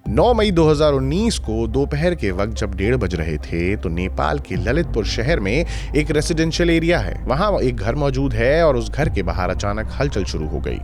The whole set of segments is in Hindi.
9 मई 2019 को दोपहर के वक्त जब 1:30 बज रहे थे तो नेपाल के ललितपुर शहर में एक रेसिडेंशियल एरिया है। वहां एक घर मौजूद है और उस घर के बाहर अचानक हलचल शुरू हो गई।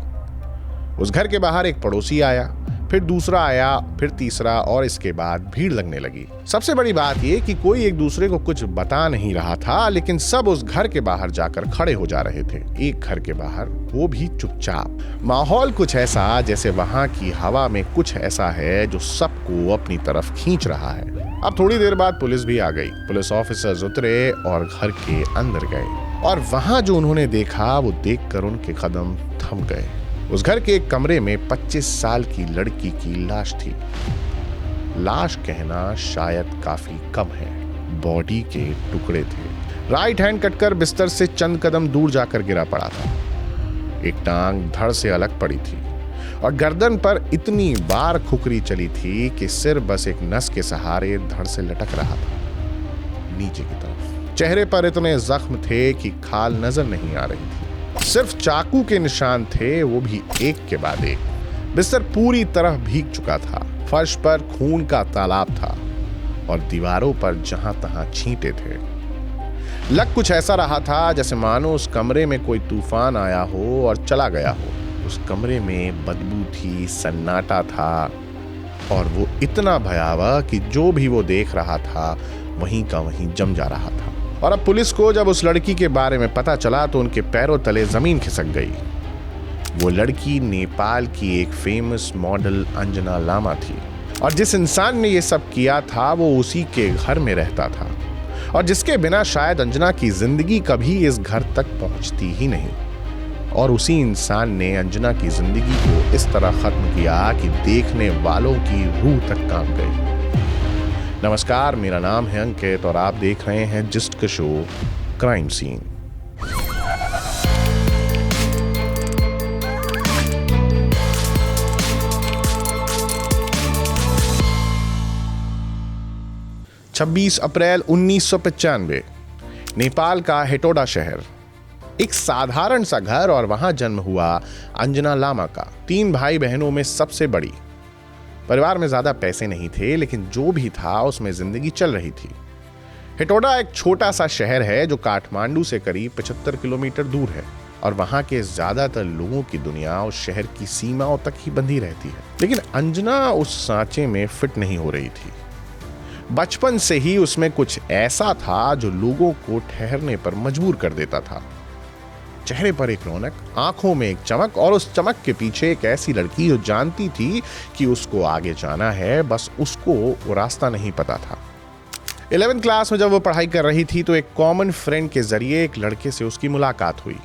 उस घर के बाहर एक पड़ोसी आया, फिर दूसरा आया, फिर तीसरा, और इसके बाद भीड़ लगने लगी। सबसे बड़ी बात यह कि कोई एक दूसरे को कुछ बता नहीं रहा था, लेकिन सब उस घर के बाहर जाकर खड़े हो जा रहे थे। एक घर के बाहर, वो भी चुपचाप। माहौल कुछ ऐसा जैसे वहां की हवा में कुछ ऐसा है जो सबको अपनी तरफ खींच रहा है। अब थोड़ी देर बाद पुलिस भी आ गई। पुलिस ऑफिसर्स उतरे और घर के अंदर गए, और वहां जो उन्होंने देखा वो देखकर उनके कदम थम गए। उस घर के एक कमरे में 25 साल की लड़की की लाश थी। लाश कहना शायद काफी कम है। बॉडी के टुकड़े थे। राइट हैंड कटकर बिस्तर से चंद कदम दूर जाकर गिरा पड़ा था। एक टांग धड़ से अलग पड़ी थी और गर्दन पर इतनी बार खुकरी चली थी कि सिर बस एक नस के सहारे धड़ से लटक रहा था नीचे की तरफ। चेहरे पर इतने जख्म थे कि खाल नजर नहीं आ रही थी। सिर्फ चाकू के निशान थे, वो भी एक के बाद एक। बिस्तर पूरी तरह भीग चुका था। फर्श पर खून का तालाब था और दीवारों पर जहां तहां छींटे थे। लग कुछ ऐसा रहा था जैसे मानो उस कमरे में कोई तूफान आया हो और चला गया हो। उस कमरे में बदबू थी, सन्नाटा था, और वो इतना भयावह कि जो भी वो देख रहा था वहीं का वहीं जम जा रहा था। और अब पुलिस को जब उस लड़की के बारे में पता चला तो उनके पैरों तले जमीन खिसक गई। वो लड़की नेपाल की एक फेमस मॉडल अंजना लामा थी, और जिस इंसान ने ये सब किया था वो उसी के घर में रहता था, और जिसके बिना शायद अंजना की जिंदगी कभी इस घर तक पहुंचती ही नहीं। और उसी इंसान ने अंजना की जिंदगी को इस तरह खत्म किया कि देखने वालों की रूह तक कांप गई। नमस्कार, मेरा नाम है अंकित और आप देख रहे हैं जिस्ट का शो क्राइम सीन। छब्बीस अप्रैल 1995, नेपाल का हेटौडा शहर। एक साधारण सा घर, और वहां जन्म हुआ अंजना लामा का। 3 भाई बहनों में सबसे बड़ी। परिवार में ज्यादा पैसे नहीं थे, लेकिन जो भी था उसमें जिंदगी चल रही थी। हेटौडा एक छोटा सा शहर है जो काठमांडू से करीब 75 किलोमीटर दूर है, और वहां के ज्यादातर लोगों की दुनिया उस शहर की सीमाओं तक ही बंधी रहती है। लेकिन अंजना उस सांचे में फिट नहीं हो रही थी। बचपन से ही उसमें कुछ ऐसा था जो लोगों को ठहरने पर मजबूर कर देता था। चेहरे पर एक रौनक, आंखों में एक चमक, और उस चमक के पीछे एक ऐसी लड़की जो जानती थी कि उसको आगे जाना है, बस उसको वो रास्ता नहीं पता था। 11वीं क्लास में जब वो पढ़ाई कर रही थी तो एक कॉमन फ्रेंड के जरिए एक लड़के से उसकी मुलाकात हुई,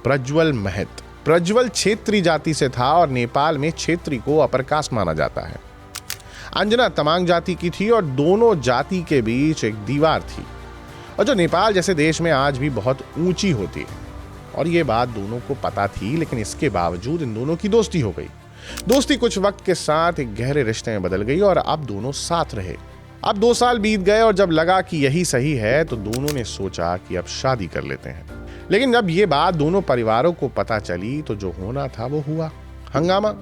प्रज्वल महत। प्रज्वल क्षेत्री जाति से था और नेपाल में क्षेत्री को अपर कास्ट माना जाता है। अंजना तमांग जाति की थी और दोनों जाति के बीच एक दीवार थी, और जो नेपाल जैसे देश में आज भी बहुत ऊंची होती है। और ये बात दोनों को पता थी, लेकिन इसके बावजूद इन दोनों की दोस्ती हो गई। दोस्ती कुछ वक्त के साथ एक गहरे रिश्ते में बदल गई और अब दोनों साथ रहे। अब 2 साल बीत गए और जब लगा कि यही सही है तो दोनों ने सोचा कि अब शादी कर लेते हैं। लेकिन जब ये बात दोनों परिवारों को पता चली तो जो होना था वो हुआ। हंगामा।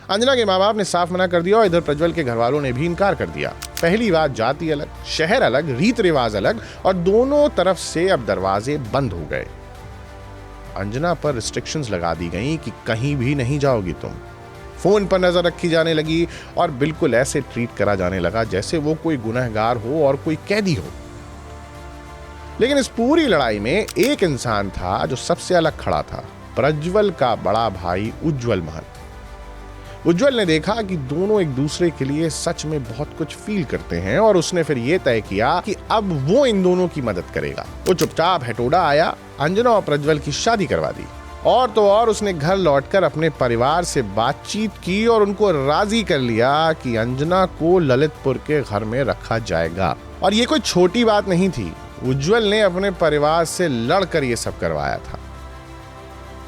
अंजना के माँ बाप ने साफ मना कर दिया और इधर प्रज्वल के घर वालों ने भी इनकार कर दिया। पहली बात, जाति अलग, शहर अलग, रीत रिवाज अलग, और दोनों तरफ से अब दरवाजे बंद हो गए। अंजना पर रिस्ट्रिक्शंस लगा दी गई कि कहीं भी नहीं जाओगी तुम। फोन पर नजर रखी जाने लगी और बिल्कुल ऐसे ट्रीट करा जाने लगा जैसे वो कोई गुनहगार हो और कोई कैदी हो। लेकिन इस पूरी लड़ाई में एक इंसान था जो सबसे अलग खड़ा था, प्रज्वल का बड़ा भाई उज्जवल महत। उज्जवल ने देखा कि दोनों एक दूसरे के लिए सच में बहुत कुछ फील करते हैं, और उसने फिर यह तय किया कि अब वो इन दोनों की मदद करेगा। वो चुपचाप हेटौडा आया, अंजना और प्रज्वल की शादी करवा दी, और तो और उसने घर लौटकर अपने परिवार से बातचीत की और उनको राजी कर लिया कि अंजना को ललितपुर के घर में रखा जाएगा। और ये कोई छोटी बात नहीं थी। उज्जवल ने अपने परिवार से लड़कर ये सब करवाया था।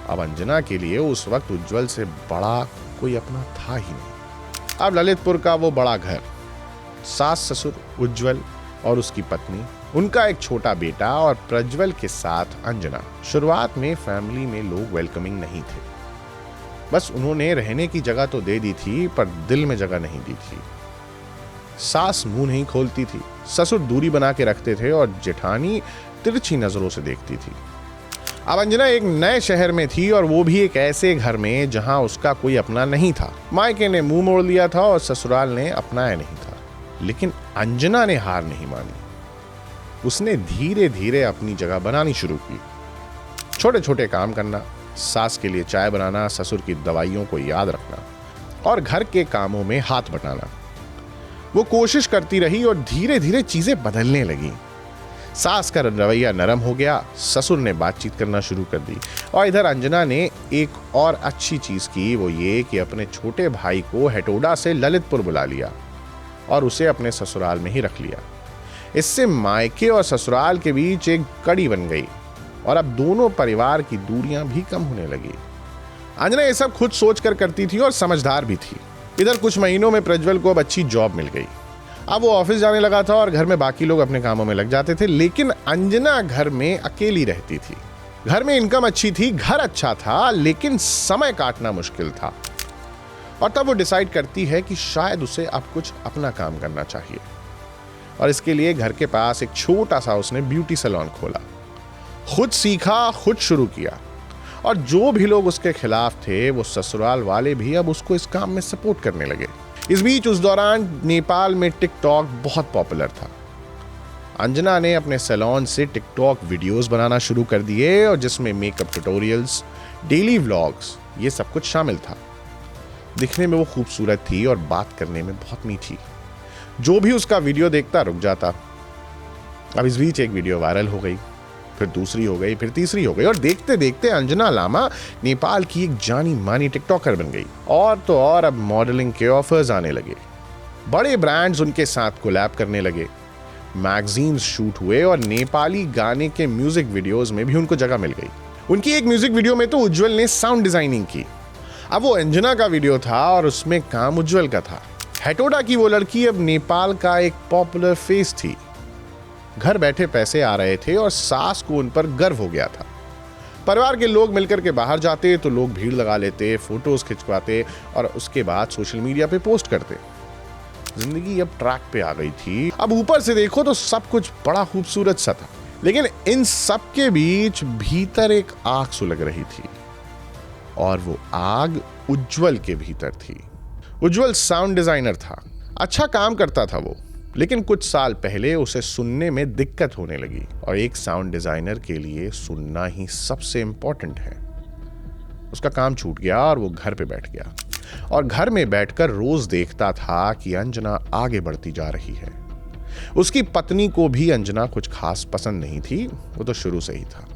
अब अंजना के लिए उस वक्त उज्जवल से बड़ा कोई अपना था ही नहीं। अब ललितपुर का वो बड़ा घर, सास ससुर उज्जवल और उसकी पत्नी, उनका एक छोटा बेटा और प्रज्वल के साथ अंजना। शुरुआत में फैमिली में लोग वेलकमिंग नहीं थे। बस उन्होंने रहने की जगह तो दे दी थी, पर दिल में जगह नहीं दी थी। सास मुंह नहीं खोलती थी, ससुर दूरी बना के रखते थे और जेठानी तिरछी नजरों से देखती थी। अब अंजना एक नए शहर में थी और वो भी एक ऐसे घर में जहां उसका कोई अपना नहीं था। मायके ने मुंह मोड़ लिया था और ससुराल ने अपनाया नहीं था, लेकिन अंजना ने हार नहीं मानी। उसने धीरे धीरे अपनी जगह बनानी शुरू की। छोटे छोटे काम करना, सास के लिए चाय बनाना, ससुर की दवाइयों को याद रखना और घर के कामों में हाथ बटाना। वो कोशिश करती रही और धीरे धीरे चीजें बदलने लगी। सास का रवैया नरम हो गया, ससुर ने बातचीत करना शुरू कर दी और इधर अंजना ने एक और अच्छी चीज की, वो ये कि अपने छोटे भाई को हेटोडा से ललितपुर बुला लिया और उसे अपने ससुराल में ही रख लिया। इससे मायके और ससुराल के बीच एक कड़ी बन गई और अब दोनों परिवार की दूरियां भी कम होने लगी। अंजना ये सब खुद सोच कर करती थी और समझदार भी थी। इधर कुछ महीनों में प्रज्वल को अब अच्छी जॉब मिल गई। अब वो ऑफिस जाने लगा था और घर में बाकी लोग अपने कामों में लग जाते थे, लेकिन अंजना घर में अकेली रहती थी। घर में इनकम अच्छी थी, घर अच्छा था, लेकिन समय काटना मुश्किल था। और तब वो डिसाइड करती है कि शायद उसे अब कुछ अपना काम करना चाहिए और इसके लिए घर के पास एक छोटा सा उसने ब्यूटी सैलून खोला। खुद सीखा, खुद शुरू किया और जो भी लोग उसके खिलाफ थे वो ससुराल वाले भी अब उसको इस काम में सपोर्ट करने लगे। इस बीच उस दौरान नेपाल में टिकटॉक बहुत पॉपुलर था। अंजना ने अपने सैलून से टिकटॉक वीडियोस बनाना शुरू कर दिए और जिसमें मेकअप ट्यूटोरियल्स, डेली व्लॉग्स, ये सब कुछ शामिल था। दिखने में वो खूबसूरत थी और बात करने में बहुत मीठी। जो भी उसका वीडियो देखता रुक जाता। अब इस बीच एक वीडियो वायरल हो गई, फिर दूसरी हो गई, फिर तीसरी हो गई और देखते देखते अंजना लामा नेपाल की एक जानी मानी टिकटॉकर बन गई। और तो और अब मॉडलिंग के ऑफर्स आने लगे, बड़े ब्रांड्स उनके साथ कोलैब करने लगे, मैगजीन्स शूट हुए और नेपाली गाने के म्यूजिक वीडियोस में भी उनको जगह मिल गई। उनकी एक म्यूजिक वीडियो में तो उज्जवल ने साउंड डिजाइनिंग की। अब वो अंजना का वीडियो था और उसमें काम उज्जवल का था। हेटोडा की वो लड़की अब नेपाल का एक पॉपुलर फेस थी। घर बैठे पैसे आ रहे थे और सास को उन पर गर्व हो गया था। परिवार के लोग मिलकर के बाहर जाते तो लोग भीड़ लगा लेते, फोटोज खिंचवाते और उसके बाद सोशल मीडिया पे पोस्ट करते। जिंदगी अब ट्रैक पे आ गई थी। अब ऊपर से देखो तो सब कुछ बड़ा खूबसूरत सा था, लेकिन इन सब के बीच भीतर एक आग सुलग रही थी और वो आग उज्जवल के भीतर थी। उज्जवल साउंड डिजाइनर था, अच्छा काम करता था वो, लेकिन कुछ साल पहले उसे सुनने में दिक्कत होने लगी और एक साउंड डिजाइनर के लिए सुनना ही सबसे इंपॉर्टेंट है। उसका काम छूट गया और वो घर पे बैठ गया और घर में बैठकर रोज देखता था कि अंजना आगे बढ़ती जा रही है। उसकी पत्नी को भी अंजना कुछ खास पसंद नहीं थी, वो तो शुरू से ही था।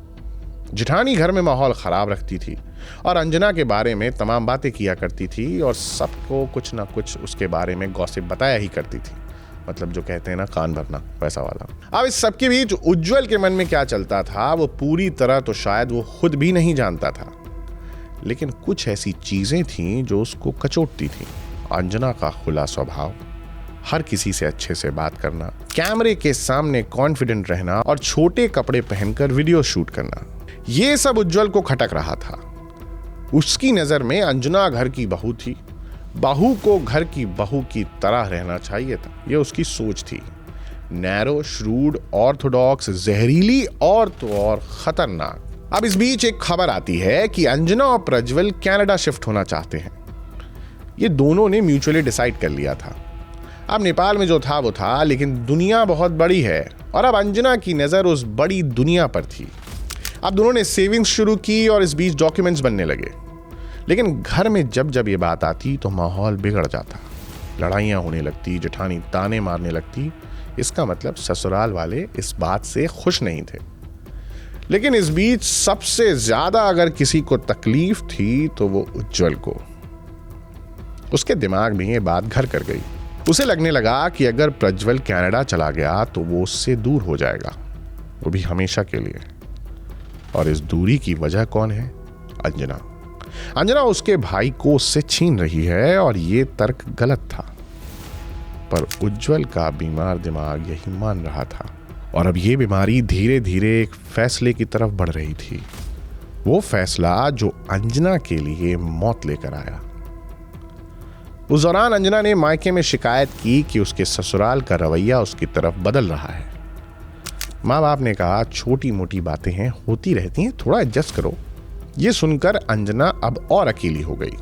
जेठानी घर में माहौल खराब रखती थी और अंजना के बारे में तमाम बातें किया करती थी और सबको कुछ ना कुछ उसके बारे में गॉसिप बताया ही करती थी। मतलब जो कहते हैं ना, कान भरना, वैसा वाला। अब इस सबके बीच उज्जवल के मन में क्या चलता था वो पूरी तरह तो शायद वो खुद भी नहीं जानता था, लेकिन कुछ ऐसी चीजें थीं जो उसको कचोटती थी। अंजना का खुला स्वभाव, हर किसी से अच्छे से बात करना, कैमरे के सामने कॉन्फिडेंट रहना और छोटे कपड़े पहनकर वीडियो शूट करना, ये सब उज्जवल को खटक रहा था। उसकी नजर में अंजना घर की बहू थी, बहू को घर की बहू की तरह रहना चाहिए था, यह उसकी सोच थी। नैरो, श्रूड, ऑर्थोडॉक्स, जहरीली और तो और खतरनाक। अब इस बीच एक खबर आती है कि अंजना और प्रज्वल कनाडा शिफ्ट होना चाहते हैं। ये दोनों ने म्यूचुअली डिसाइड कर लिया था। अब नेपाल में जो था वो था, लेकिन दुनिया बहुत बड़ी है और अब अंजना की नजर उस बड़ी दुनिया पर थी। अब दोनों ने सेविंग्स शुरू की और इस बीच डॉक्यूमेंट्स बनने लगे, लेकिन घर में जब जब ये बात आती तो माहौल बिगड़ जाता, लड़ाइयाँ होने लगती, जेठानी ताने मारने लगती। इसका मतलब ससुराल वाले इस बात से खुश नहीं थे। लेकिन इस बीच सबसे ज्यादा अगर किसी को तकलीफ थी तो वो उज्जवल को। उसके दिमाग में ये बात घर कर गई। उसे लगने लगा कि अगर प्रज्वल कनाडा चला गया तो वो उससे दूर हो जाएगा, वो भी हमेशा के लिए। और इस दूरी की वजह कौन है? अंजना। अंजना उसके भाई को उससे छीन रही है और ये तर्क गलत था, पर उज्जवल का बीमार दिमाग यही मान रहा था और अब ये बीमारी धीरे धीरे एक फैसले की तरफ बढ़ रही थी। वो फैसला जो अंजना के लिए मौत लेकर आया। उस दौरान अंजना ने मायके में शिकायत की कि उसके ससुराल का रवैया उसकी तरफ बदल रहा है। माँ बाप ने कहा, छोटी मोटी बातें हैं, होती रहती हैं, थोड़ा एडजस्ट करो। ये सुनकर अंजना अब और अकेली हो गई।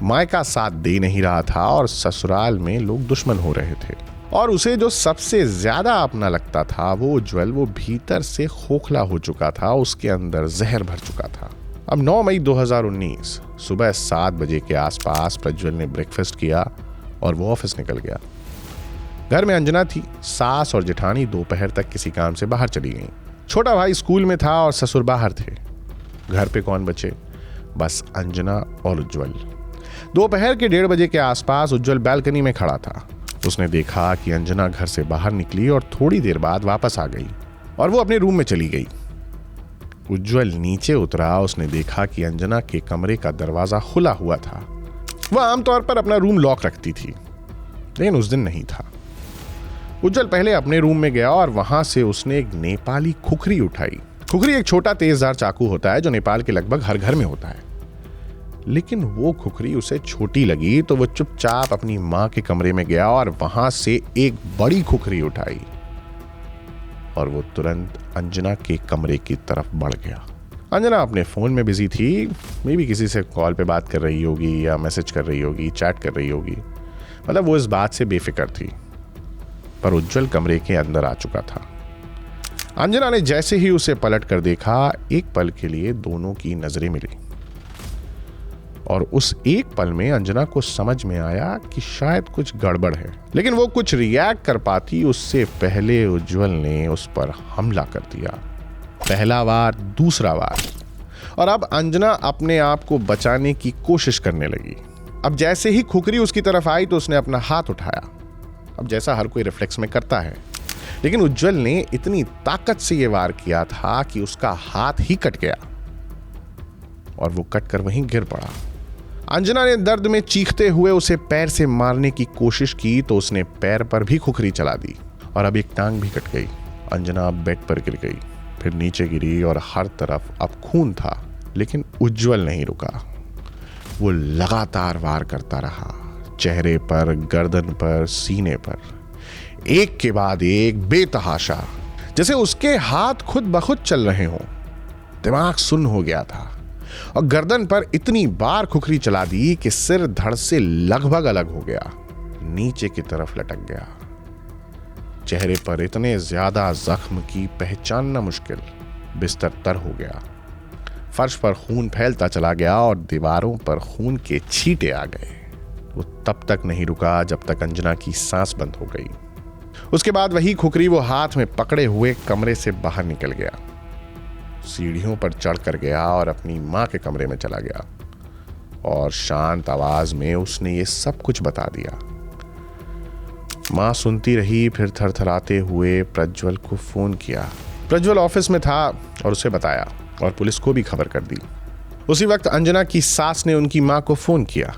मायका साथ दे नहीं रहा था और ससुराल में लोग दुश्मन हो रहे थे। और उसे जो सबसे ज्यादा अपना लगता था वो उज्जवल, वो भीतर से खोखला हो चुका था, उसके अंदर जहर भर चुका था। अब 9 मई 2019 सुबह 7 बजे के आसपास प्रज्वल ने ब्रेकफास्ट किया और वो ऑफिस निकल गया। घर में अंजना थी। सास और जेठानी दोपहर तक किसी काम से बाहर चली गईं। छोटा भाई स्कूल में था और ससुर बाहर थे। घर पे कौन बचे? बस अंजना और उज्जवल। दोपहर के 1:30 बजे के आसपास उज्जवल बालकनी में खड़ा था। उसने देखा कि अंजना घर से बाहर निकली और थोड़ी देर बाद वापस आ गई और वो अपने रूम में चली गई। उज्जवल नीचे उतरा। उसने देखा कि अंजना के कमरे का दरवाजा खुला हुआ था। वह आमतौर पर अपना रूम लॉक रखती थी, लेकिन उस दिन नहीं था। उज्जवल पहले अपने रूम में गया और वहां से उसने एक नेपाली खुखरी उठाई। खुखरी एक छोटा तेजदार चाकू होता है जो नेपाल के लगभग हर घर में होता है। लेकिन वो खुखरी उसे छोटी लगी तो वो चुपचाप अपनी मां के कमरे में गया और वहां से एक बड़ी खुखरी उठाई और वो तुरंत अंजना के कमरे की तरफ बढ़ गया। अंजना अपने फोन में बिजी थी। मे बी किसी से कॉल पे बात कर रही होगी या मैसेज कर रही होगी, चैट कर रही होगी। मतलब वो इस बात से बेफिक्र थी। पर उज्जवल कमरे के अंदर आ चुका था। अंजना ने जैसे ही उसे पलट कर देखा, एक पल के लिए दोनों की नजरें मिली और उस एक पल में अंजना को समझ में आया कि शायद कुछ गड़बड़ है। लेकिन वो कुछ रिएक्ट कर पाती उससे पहले उज्जवल ने उस पर हमला कर दिया। पहला वार, दूसरा वार, और अब अंजना अपने आप को बचाने की कोशिश करने लगी। अब जैसे ही खुखरी उसकी तरफ आई तो उसने अपना हाथ उठाया, अब जैसा हर कोई रिफ्लेक्स में करता है। लेकिन उज्जवल ने इतनी ताकत से यह वार किया था कि उसका हाथ ही कट गया और वो कटकर वहीं गिर पड़ा। अंजना ने दर्द में चीखते हुए उसे पैर से मारने की कोशिश की तो उसने पैर पर भी खुखरी चला दी और अब एक टांग भी कट गई। अंजना बेड पर गिर गई, फिर नीचे गिरी और हर तरफ अब खून था। लेकिन उज्जवल नहीं रुका। वो लगातार वार करता रहा, चेहरे पर, गर्दन पर, सीने पर, एक के बाद एक बेतहाशा, जैसे उसके हाथ खुद ब खुद चल रहे हों। दिमाग सुन्न हो गया था और गर्दन पर इतनी बार खुखरी चला दी कि सिर धड़ से लगभग अलग हो गया, नीचे की तरफ लटक गया। चेहरे पर इतने ज्यादा जख्म की पहचानना मुश्किल, बिस्तर तर हो गया। फर्श पर खून फैलता चला गया और दीवारों पर खून के छींटे आ गए। वो तब तक नहीं रुका जब तक अंजना की सांस बंद हो गई। उसके बाद वही खुखरी वो हाथ में पकड़े हुए कमरे से बाहर निकल गया, सीढ़ियों पर चढ़ कर गया और अपनी मां के कमरे में चला गया और शांत आवाज में उसने ये सब कुछ बता दिया। मां सुनती रही, फिर थरथराते हुए प्रज्वल को फोन किया। प्रज्वल ऑफिस में था और उसे बताया और पुलिस को भी खबर कर दी। उसी वक्त अंजना की सास ने उनकी मां को फोन किया,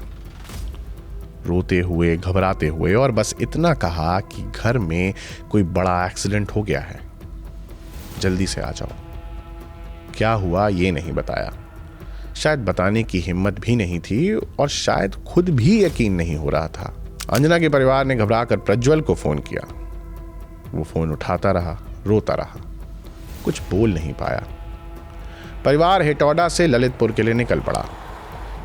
रोते हुए, घबराते हुए, और बस इतना कहा कि घर में कोई बड़ा एक्सीडेंट हो गया है, जल्दी से आ जाओ। क्या हुआ ये नहीं बताया। शायद बताने की हिम्मत भी नहीं थी और शायद खुद भी यकीन नहीं हो रहा था। अंजना के परिवार ने घबराकर प्रज्वल को फोन किया। वो फोन उठाता रहा, रोता रहा, कुछ बोल नहीं पाया। परिवार हेटौडा से ललितपुर के लिए निकल पड़ा।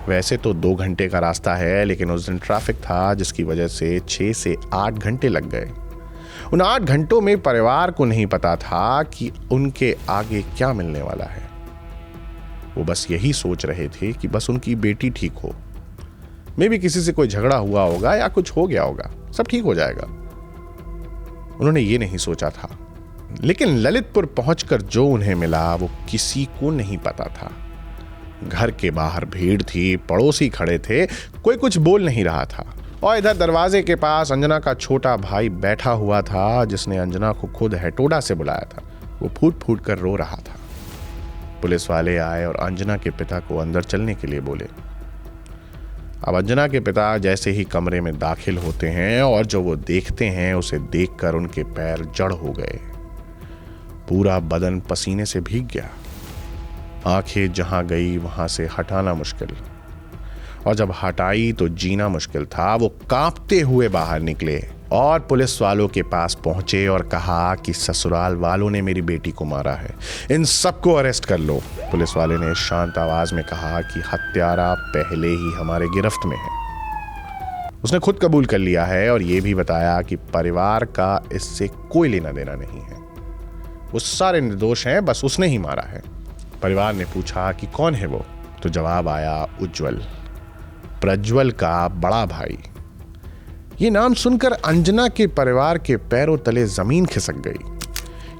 वैसे तो 2 घंटे का रास्ता है, लेकिन उस दिन ट्रैफिक था जिसकी वजह से 6 से 8 घंटे लग गए। उन 8 घंटों में परिवार को नहीं पता था कि उनके आगे क्या मिलने वाला है। वो बस यही सोच रहे थे कि बस उनकी बेटी ठीक हो। मे भी किसी से कोई झगड़ा हुआ होगा या कुछ हो गया होगा, सब ठीक हो जाएगा। उन्होंने ये नहीं सोचा था। लेकिन ललितपुर पहुंचकर जो उन्हें मिला वो किसी को नहीं पता था। घर के बाहर भीड़ थी, पड़ोसी खड़े थे, कोई कुछ बोल नहीं रहा था। और इधर दरवाजे के पास अंजना का छोटा भाई बैठा हुआ था, जिसने अंजना को खुद हेटौडा से बुलाया था। वो फूट फूट कर रो रहा था। पुलिस वाले आए और अंजना के पिता को अंदर चलने के लिए बोले। अब अंजना के पिता जैसे ही कमरे में दाखिल होते हैं और जो वो देखते हैं उसे देखकर उनके पैर जड़ हो गए। पूरा बदन पसीने से भीग गया। आंखें जहां गई वहां से हटाना मुश्किल। और जब हटाई तो जीना मुश्किल था। वो कांपते हुए बाहर निकले और पुलिस वालों के पास पहुंचे और कहा कि ससुराल वालों ने मेरी बेटी को मारा है, इन सबको अरेस्ट कर लो। पुलिस वाले ने शांत आवाज में कहा कि हत्यारा पहले ही हमारे गिरफ्त में है। उसने खुद कबूल कर लिया है और यह भी बताया कि परिवार का इससे कोई लेना देना नहीं है, वो सारे निर्दोष हैं, बस उसने ही मारा है। परिवार ने पूछा कि कौन है वो, तो जवाब आया उज्जवल, प्रज्वल का बड़ा भाई। ये नाम सुनकर अंजना के परिवार के पैरों तले जमीन खिसक गई,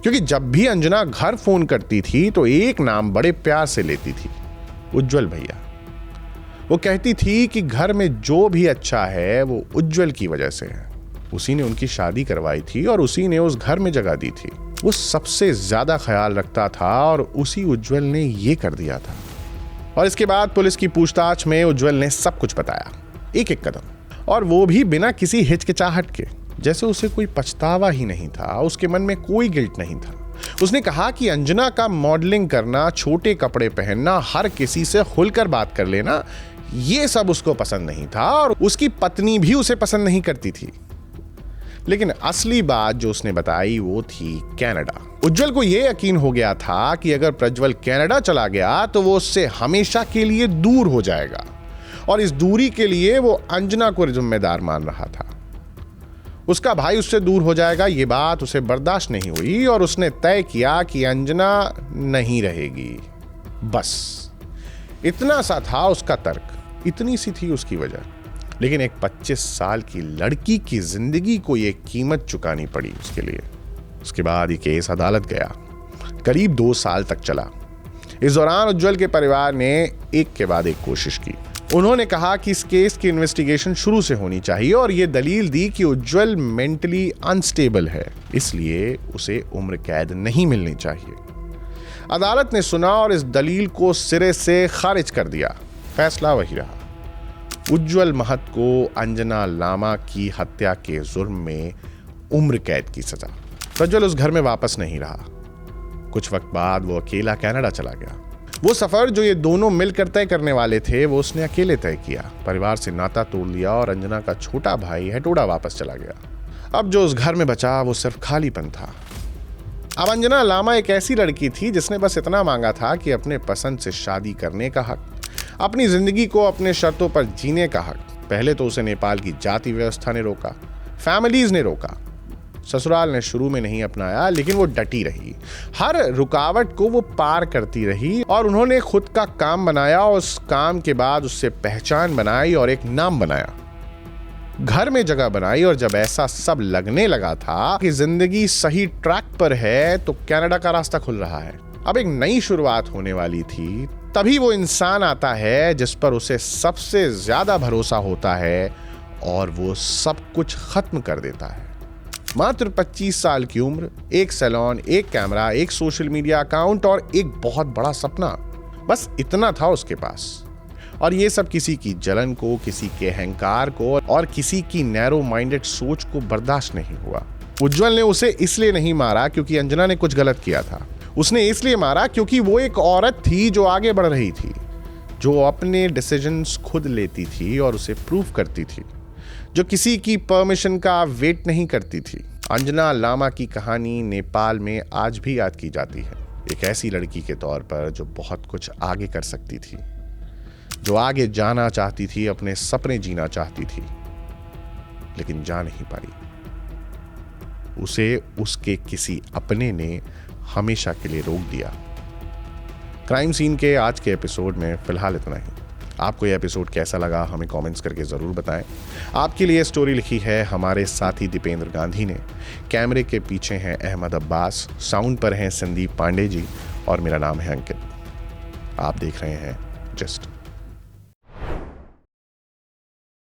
क्योंकि जब भी अंजना घर फोन करती थी तो एक नाम बड़े प्यार से लेती थी, उज्जवल भैया। वो कहती थी कि घर में जो भी अच्छा है वो उज्जवल की वजह से है। उसी ने उनकी शादी करवाई थी और उसी ने उस घर में जगह दी थी। वो सबसे ज्यादा ख्याल रखता था और उसी उज्जवल ने ये कर दिया था। और इसके बाद पुलिस की पूछताछ में उज्जवल ने सब कुछ बताया, एक एक कदम, और वो भी बिना किसी हिचकिचाहट के, जैसे उसे कोई पछतावा ही नहीं था, उसके मन में कोई गिल्ट नहीं था। उसने कहा कि अंजना का मॉडलिंग करना, छोटे कपड़े पहनना, हर किसी से खुलकर बात कर लेना, ये सब उसको पसंद नहीं था और उसकी पत्नी भी उसे पसंद नहीं करती थी। लेकिन असली बात जो उसने बताई वो थी कनाडा। उज्जवल को यह यकीन हो गया था कि अगर प्रज्वल कनाडा चला गया तो वो उससे हमेशा के लिए दूर हो जाएगा, और इस दूरी के लिए वो अंजना को जिम्मेदार मान रहा था। उसका भाई उससे दूर हो जाएगा, ये बात उसे बर्दाश्त नहीं हुई और उसने तय किया कि अंजना नहीं रहेगी। बस इतना सा था उसका तर्क, इतनी सी थी उसकी वजह। लेकिन एक 25 साल की लड़की की जिंदगी को यह कीमत चुकानी पड़ी उसके लिए। उसके बाद ये केस अदालत गया, करीब 2 साल तक चला। इस दौरान उज्जवल के परिवार ने एक के बाद एक कोशिश की। उन्होंने कहा कि इस केस की इन्वेस्टिगेशन शुरू से होनी चाहिए और ये दलील दी कि उज्जवल मेंटली अनस्टेबल है, इसलिए उसे उम्र कैद नहीं मिलनी चाहिए। अदालत ने सुना और इस दलील को सिरे से खारिज कर दिया। फैसला वही रहा, उज्जवल महत को अंजना लामा की हत्या के जुर्म में उम्र कैद की सजा। प्रज्वल उस घर में वापस नहीं रहा। कुछ वक्त बाद वो अकेला कनाडा चला गया। वो सफर जो ये दोनों मिलकर तय करने वाले थे वो उसने अकेले तय किया। परिवार से नाता तोड़ लिया और अंजना का छोटा भाई हेटोडा वापस चला गया। अब जो उस घर में बचा वो सिर्फ खालीपन था। अब अंजना लामा एक ऐसी लड़की थी जिसने बस इतना मांगा था कि अपने पसंद से शादी करने का हक, अपनी जिंदगी को अपने शर्तों पर जीने का हक। पहले तो उसे नेपाल की जाति व्यवस्था ने रोका, फैमिलीज ने रोका, ससुराल ने शुरू में नहीं अपनाया, लेकिन वो डटी रही। हर रुकावट को वो पार करती रही और उन्होंने खुद का काम बनाया। उस काम के बाद उससे पहचान बनाई और एक नाम बनाया, घर में जगह बनाई। और जब ऐसा सब लगने लगा था कि जिंदगी सही ट्रैक पर है तो कनाडा का रास्ता खुल रहा है, अब एक नई शुरुआत होने वाली थी, तभी वो इंसान आता है जिस पर उसे सबसे ज्यादा भरोसा होता है और वो सब कुछ खत्म कर देता है। मात्र 25 साल की उम्र, एक सैलून, एक कैमरा, एक सोशल मीडिया अकाउंट और एक बहुत बड़ा सपना, बस इतना था उसके पास। और ये सब किसी की जलन को, किसी के अहंकार को और किसी की नैरो माइंडेड सोच को बर्दाश्त नहीं हुआ। उज्जवल ने उसे इसलिए नहीं मारा क्योंकि अंजना ने कुछ गलत किया था, उसने इसलिए मारा क्योंकि वो एक औरत थी जो आगे बढ़ रही थी, जो अपने डिसीजंस खुद लेती थी और उसे प्रूव करती थी, जो किसी की परमिशन का वेट नहीं करती थी। अंजना लामा की कहानी नेपाल में आज भी याद की जाती है, एक ऐसी लड़की के तौर पर जो बहुत कुछ आगे कर सकती थी, जो आगे जाना चाहती थी, अपने सपने जीना चाहती थी, लेकिन जा नहीं पाई। उसे उसके किसी अपने ने हमेशा के लिए रोक दिया। क्राइम सीन के आज के एपिसोड में फिलहाल इतना ही। आपको यह एपिसोड कैसा लगा हमें कमेंट्स करके ज़रूर बताएं। आपके लिए स्टोरी लिखी है हमारे साथी दीपेंद्र गांधी ने, कैमरे के पीछे हैं अहमद अब्बास, साउंड पर हैं संदीप पांडे जी और मेरा नाम है अंकित। आप देख रहे हैं जस्ट।